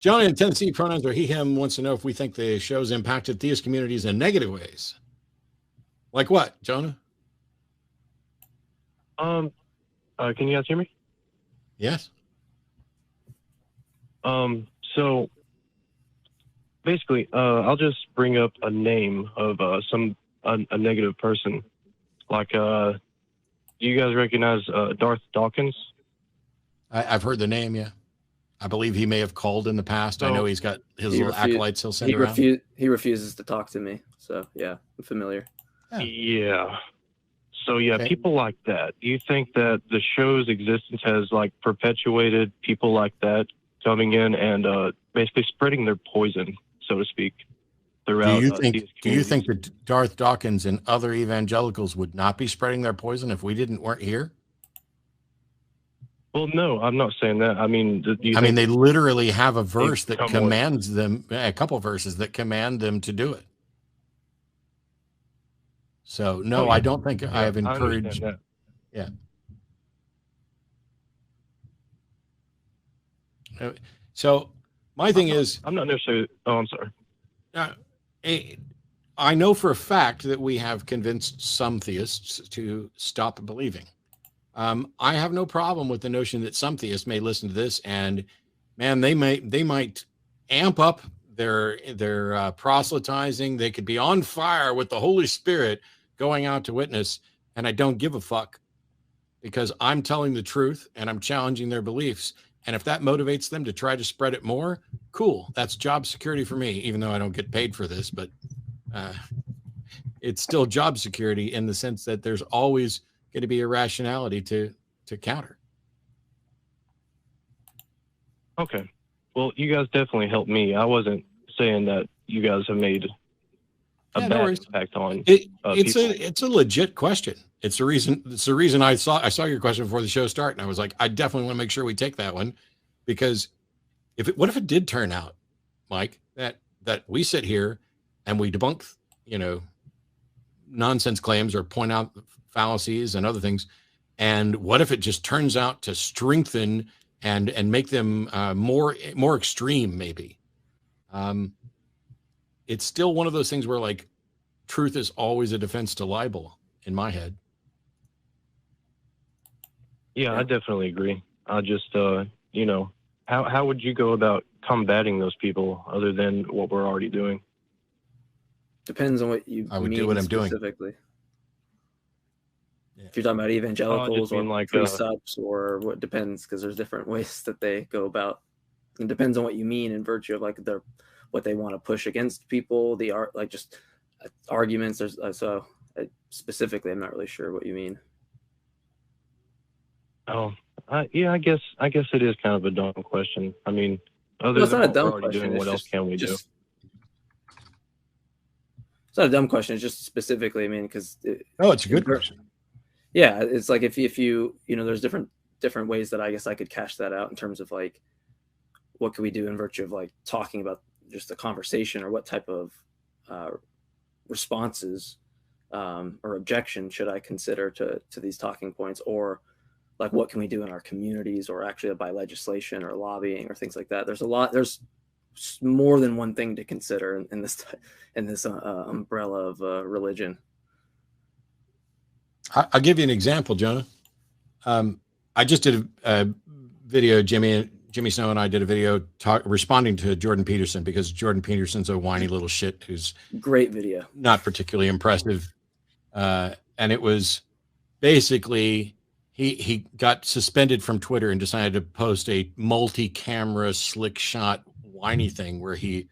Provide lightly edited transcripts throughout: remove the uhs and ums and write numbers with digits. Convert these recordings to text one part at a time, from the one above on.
John in Tennessee, pronouns are he, him, wants to know if we think the show's impacted theist communities in negative ways. Like what, Jonah? Can you guys hear me? Yes. So basically, I'll just bring up a name of a negative person. Like, do you guys recognize Darth Dawkins? I've heard the name, yeah. I believe he may have called in the past. I know he's got his little acolytes he'll send around. He refuses to talk to me. So, yeah, I'm familiar. Yeah. So, yeah, people like that. Do you think that the show's existence has, like, perpetuated people like that coming in and basically spreading their poison, so to speak, throughout? Do you think that Darth Dawkins and other evangelicals would not be spreading their poison if we weren't here? Well, no, I'm not saying that. I mean, they literally have a verse that commands them, a couple of verses that command them to do it. So, no, I don't think I have encouraged. Yeah. So, my thing is, I'm not necessarily. Oh, I'm sorry. I know for a fact that we have convinced some theists to stop believing. I have no problem with the notion that some theists may listen to this and, man, they might amp up their proselytizing. They could be on fire with the Holy Spirit going out to witness, and I don't give a fuck because I'm telling the truth and I'm challenging their beliefs. And if that motivates them to try to spread it more, cool. That's job security for me, even though I don't get paid for this, but it's still job security in the sense that there's always going to be a rationality to counter. Okay. Well, you guys definitely helped me. I wasn't saying that you guys have made a bad impact on people. It's a legit question. It's the reason I saw your question before the show started, and I was like, I definitely want to make sure we take that one, because what if it did turn out, Mike, that we sit here and we debunk, nonsense claims or point out fallacies and other things, and what if it just turns out to strengthen and make them more extreme, maybe? It's still one of those things where, like, truth is always a defense to libel in my head. Yeah, I definitely agree. I just, how would you go about combating those people other than what we're already doing? Depends on what you I would do what I'm doing. Specifically. Yeah. If you're talking about evangelicals or like presups or what, depends, because there's different ways that they go about. It depends on what you mean in virtue of like what they want to push against people, just arguments. Specifically, I'm not really sure what you mean. Oh, yeah, I guess it is kind of a dumb question. I mean, it's not a dumb question. What else can we do? It's not a dumb question. It's just specifically, I mean, because it's a good question. Yeah, it's like if you there's different ways that I guess I could cash that out in terms of like what could we do in virtue of like talking about just the conversation, or what type of responses or objection should I consider to these talking points, or like what can we do in our communities, or actually by legislation or lobbying or things like that. There's more than one thing to consider in this umbrella of religion. I'll give you an example, Jonah. I just did a video. Jimmy Snow and I did a video responding to Jordan Peterson, because Jordan Peterson's a whiny little shit who's great video, not particularly impressive. And it was basically he got suspended from Twitter and decided to post a multi-camera slick shot whiny thing where he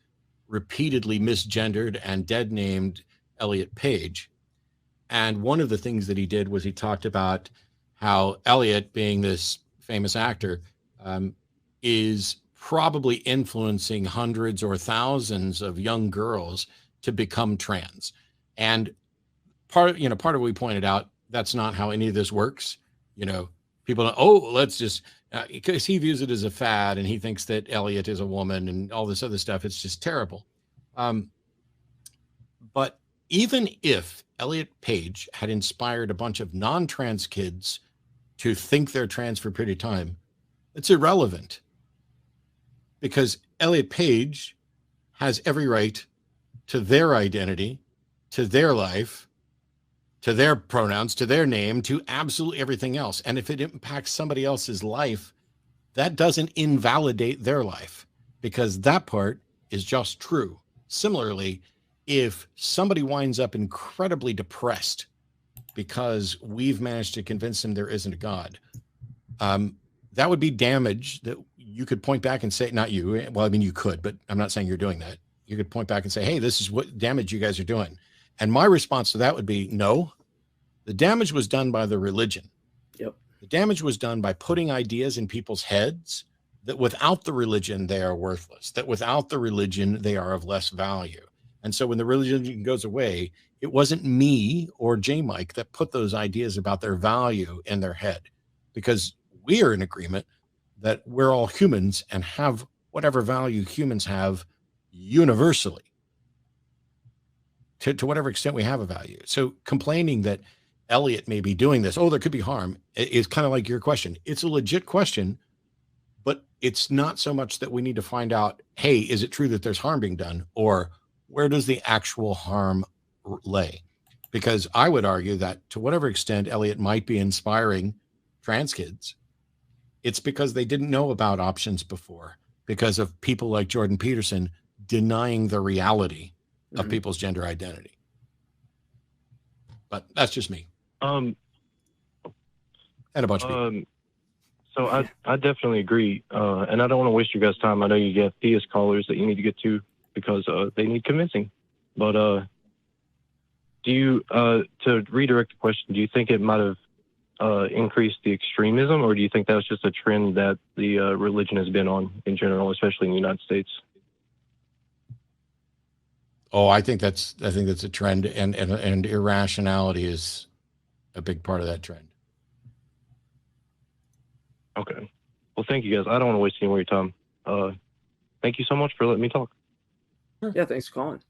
repeatedly misgendered and dead named Elliot Page. And one of the things that he did was he talked about how Elliot, being this famous actor, is probably influencing hundreds or thousands of young girls to become trans. And part of what we pointed out, that's not how any of this works. People, let's just, because he views it as a fad and he thinks that Elliot is a woman and all this other stuff. It's just terrible. But even if Elliot Page had inspired a bunch of non-trans kids to think they're trans for a period of time, it's irrelevant, because Elliot Page has every right to their identity, to their life, to their pronouns, to their name, to absolutely everything else. And if it impacts somebody else's life, that doesn't invalidate their life, because that part is just true. Similarly, if somebody winds up incredibly depressed because we've managed to convince them there isn't a God, that would be damage that you could point back and say, not you, well, I mean, you could, but I'm not saying you're doing that. You could point back and say, hey, this is what damage you guys are doing. And my response to that would be, no, the damage was done by the religion. Yep. The damage was done by putting ideas in people's heads that without the religion, they are worthless, that without the religion, they are of less value. And so when the religion goes away, it wasn't me or Jmike that put those ideas about their value in their head, because we are in agreement that we're all humans and have whatever value humans have universally, to whatever extent we have a value. So complaining that Elliot may be doing this, oh, there could be harm, is kind of like your question. It's a legit question, but it's not so much that we need to find out, hey, is it true that there's harm being done, or where does the actual harm lay? Because I would argue that to whatever extent Elliot might be inspiring trans kids, it's because they didn't know about options before, because of people like Jordan Peterson denying the reality of people's gender identity. But that's just me. And a bunch of people. So I definitely agree. And I don't want to waste your guys' time. I know you get theist callers that you need to get to because they need convincing. But do you, to redirect the question, do you think it might have increased the extremism, or do you think that was just a trend that the religion has been on in general, especially in the United States? Oh, I think that's a trend, and irrationality is a big part of that trend. Okay. Well, thank you guys. I don't want to waste any more of your time. Thank you so much for letting me talk. Yeah, thanks for calling.